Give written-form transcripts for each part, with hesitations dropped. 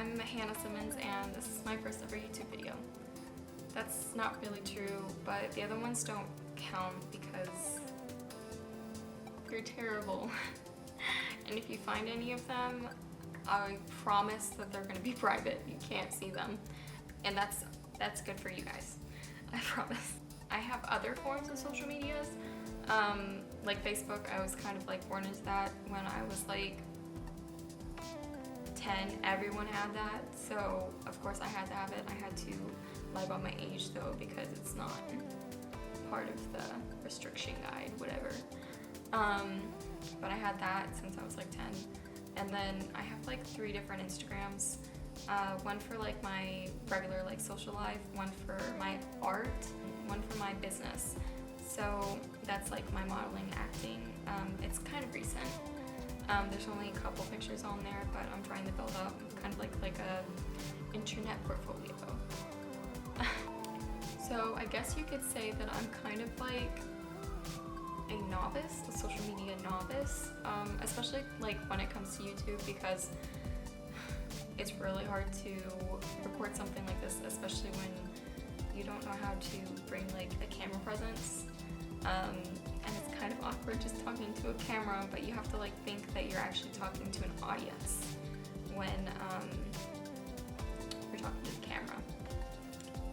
I'm Hannah Simmons and this is my first ever YouTube video. That's not really true, but the other ones don't count because you're terrible. And if you find any of them, I promise that they're gonna be private. You can't see them. And that's good for you guys. I promise. I have other forms of social medias, like Facebook. I was kind of like born into that when I was like 10. Everyone had that, so of course I had to have it. I had to lie about my age though because it's not part of the restriction guide, whatever. But I had that since I was like 10. And then I have like 3 different Instagrams. One for like my regular like social life, one for my art, one for my business. So that's like my modeling, acting. It's kind of recent. There's only a couple pictures on there, but I'm trying to build up kind of like a internet portfolio. So I guess you could say that I'm kind of like a novice, a social media novice, especially like when it comes to YouTube, because it's really hard to record something like this, especially when you don't know how to bring like a camera presence. And it's kind of awkward just talking to a camera, but you have to like think that you're actually talking to an audience when you're talking to the camera.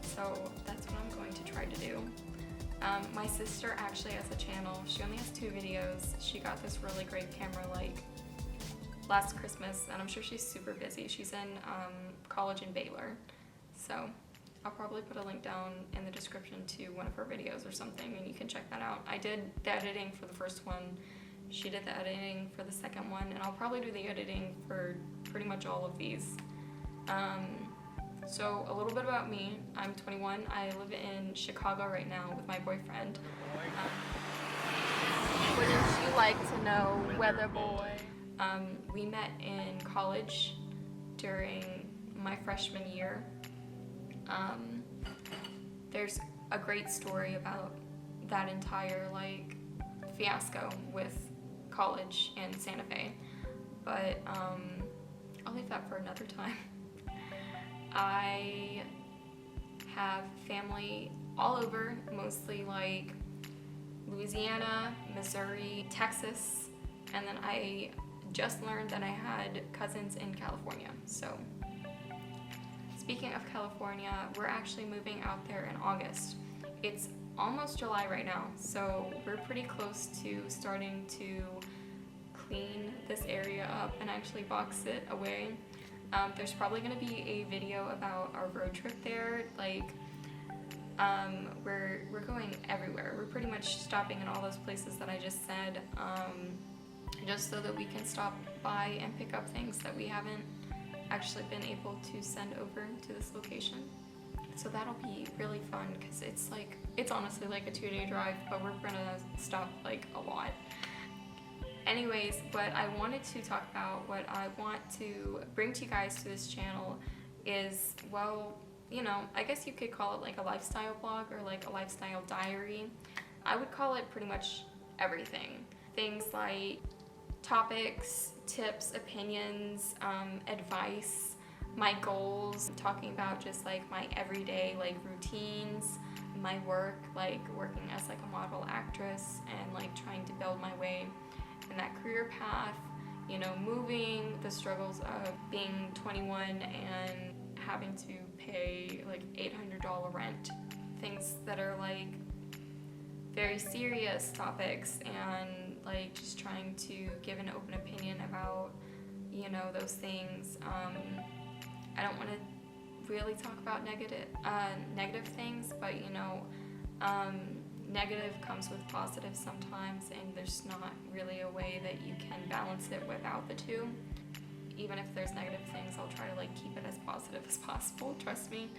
So that's what I'm going to try to do. My sister actually has a channel. She only has 2 videos. She got this really great camera like last Christmas, and I'm sure she's super busy. She's in college in Baylor. So I'll probably put a link down in the description to one of her videos or something, and you can check that out. I did the editing for the first one. She did the editing for the second one, and I'll probably do the editing for pretty much all of these. So a little bit about me. I'm 21. I live in Chicago right now with my boyfriend. Wouldn't you like to know, weather boy? We met in college during my freshman year. There's a great story about that entire like fiasco with college in Santa Fe, but I'll leave that for another time. I have family all over, mostly like Louisiana, Missouri, Texas, and then I just learned that I had cousins in California. So speaking of California, we're actually moving out there in August. It's almost July right now, so we're pretty close to starting to clean this area up and actually box it away. There's probably going to be a video about our road trip there. Like, we're going everywhere. We're pretty much stopping in all those places that I just said, just so that we can stop by and pick up things that we haven't actually been able to send over to this location. So that'll be really fun because it's honestly like a 2-day drive, but we're gonna stop like a lot. Anyways, but I wanted to talk about what I want to bring to you guys to this channel is, well, you know, I guess you could call it like a lifestyle blog or like a lifestyle diary. I would call it pretty much everything. Things like topics, tips, opinions, advice, my goals, talking about just like my everyday like routines, my work, like working as like a model actress and like trying to build my way in that career path, you know, moving, the struggles of being 21 and having to pay like $800 rent, things that are like very serious topics, and like just trying to give an open opinion about, you know, those things. I don't want to really talk about negative things, but you know, negative comes with positive sometimes, and there's not really a way that you can balance it without the two. Even if there's negative things, I'll try to like keep it as positive as possible. Trust me,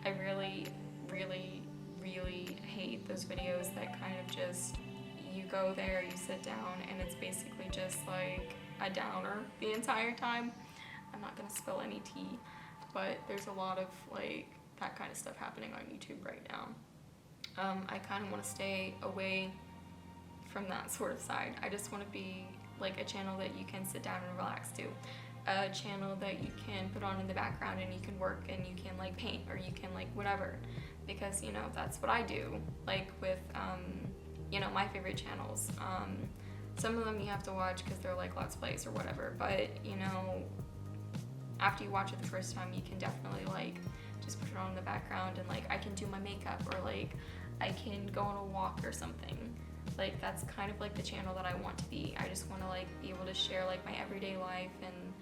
I really, really, really hate those videos that kind of just, you go there, you sit down, and it's basically just like a downer the entire time. I'm not gonna spill any tea, but there's a lot of like that kind of stuff happening on YouTube right now. I kind of want to stay away from that sort of side. I just want to be like a channel that you can sit down and relax to. a channel that you can put on in the background and you can work and you can like paint or you can like whatever, because you know that's what I do, like with you know, my favorite channels. Some of them you have to watch because they're like Let's Plays or whatever, but you know, after you watch it the first time, you can definitely like just put it on in the background and like I can do my makeup, or like I can go on a walk or something. Like that's kind of like the channel that I want to be. I just want to like be able to share like my everyday life and,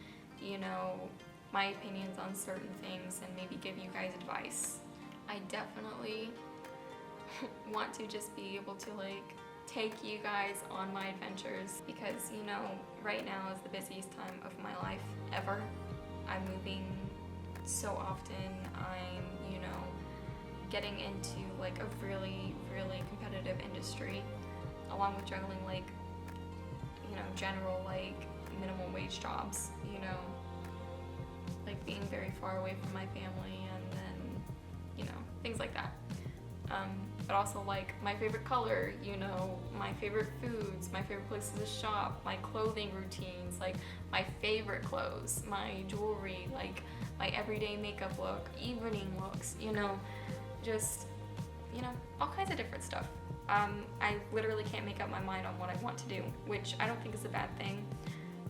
you know, my opinions on certain things and maybe give you guys advice. I definitely want to just be able to like take you guys on my adventures, because you know, right now is the busiest time of my life ever. I'm moving so often. I'm, you know, getting into like a really, really competitive industry, along with juggling like, you know, general like minimum wage jobs, you know, like being very far away from my family, and then, you know, things like that. But also like my favorite color, you know, my favorite foods, my favorite places to shop, my clothing routines, like my favorite clothes, my jewelry, like my everyday makeup look, evening looks, you know, just, you know, all kinds of different stuff. I literally can't make up my mind on what I want to do, which I don't think is a bad thing.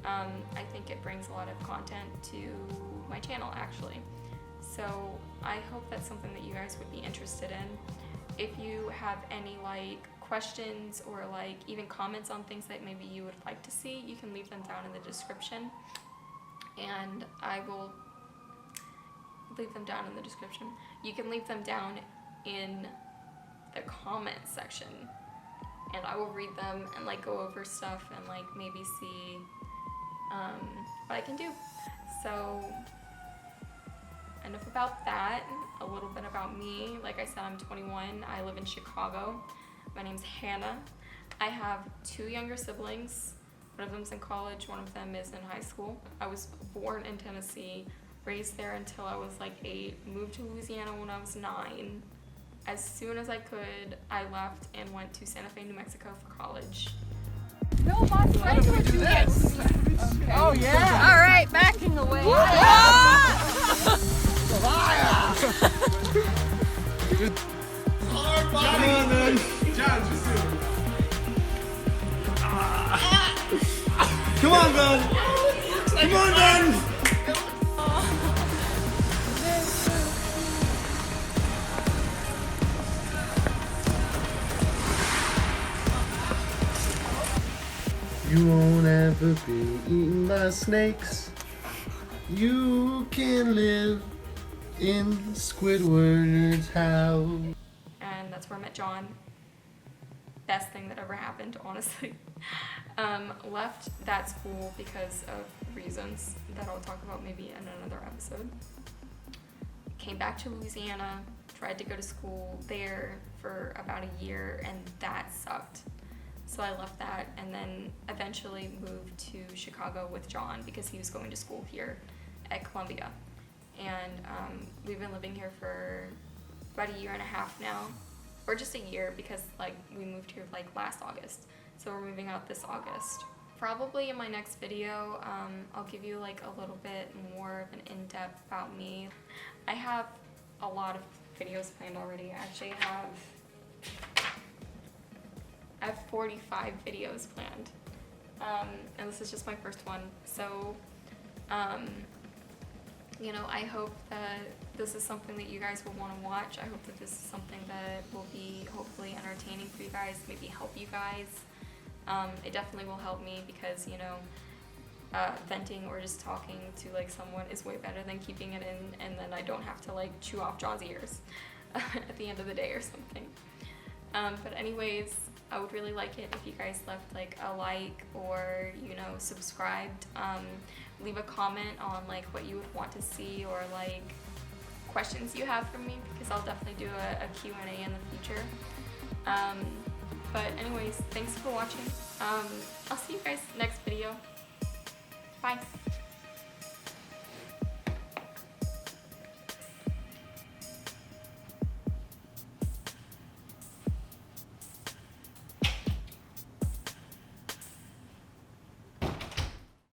I think it brings a lot of content to my channel actually. So I hope that's something that you guys would be interested in. If you have any like questions or like even comments on things that maybe you would like to see, you can leave them down in the description, and I will leave them down in the description. You can leave them down in the comments section, and I will read them and like go over stuff and like maybe see what I can do. So enough about that. A little bit about me. Like I said, I'm 21. I live in Chicago. My name's Hannah. I have 2 younger siblings. One of them's in college, one of them is in high school. I was born in Tennessee, raised there until I was like 8, moved to Louisiana when I was 9. As soon as I could, I left and went to Santa Fe, New Mexico for college. No, my friend would do this. Okay. Oh yeah! All right, backing away. Hard body. Come on, man. Jons, just do it. Come on, man. Come on, man. You won't ever be eaten by snakes. You can live in Squidward's house. And that's where I met John. Best thing that ever happened, honestly. Left that school because of reasons that I'll talk about maybe in another episode. Came back to Louisiana, tried to go to school there for about a year, and that sucked. So I left that and then eventually moved to Chicago with John because he was going to school here at Columbia. And we've been living here for about a year and a half now, or just a year because like we moved here like last August. So we're moving out this August. Probably in my next video, I'll give you like a little bit more of an in-depth about me. I have a lot of videos planned already. I actually have 45 videos planned, and this is just my first one. So, you know, I hope that this is something that you guys will want to watch. I hope that this is something that will be hopefully entertaining for you guys, maybe help you guys. It definitely will help me because, you know, venting or just talking to like someone is way better than keeping it in, and then I don't have to like chew off John's ears at the end of the day or something. But anyways, I would really like it if you guys left like a like or, you know, subscribed. Leave a comment on like what you would want to see or like questions you have for me, because I'll definitely do a Q&A in the future. But anyways, thanks for watching. I'll see you guys next video. Bye.